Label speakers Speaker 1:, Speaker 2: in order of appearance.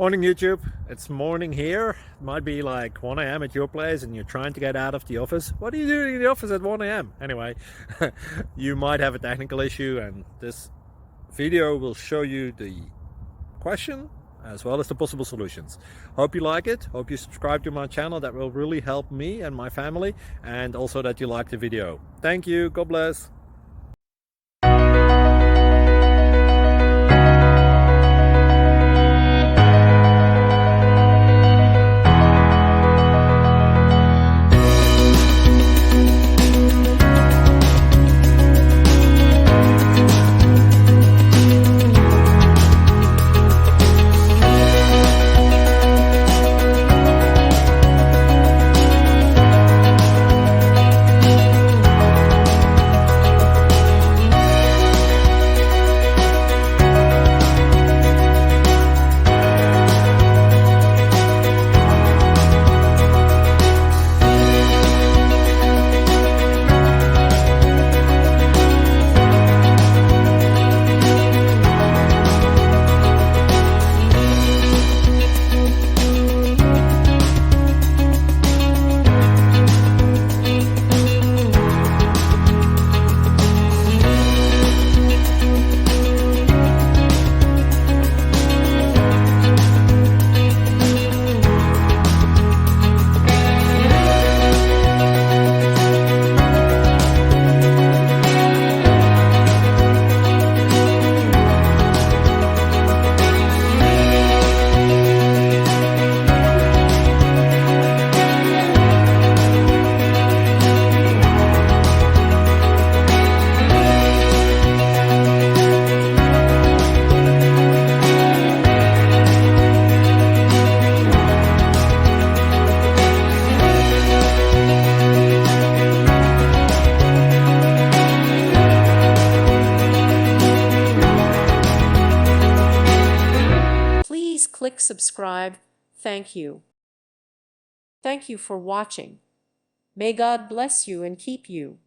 Speaker 1: Morning YouTube, it's morning here. It might be like 1 a.m. at your place and you're trying to get out of the office. What are you doing in the office at 1 a.m.? Anyway, you might have a technical issue and this video will show you the question as well as the possible solutions. Hope you like it, hope you subscribe to my channel. That will really help me and my family, and also that you like the video. Thank you, God bless.
Speaker 2: Please click subscribe. Thank you. Thank you for watching. May God bless you and keep you.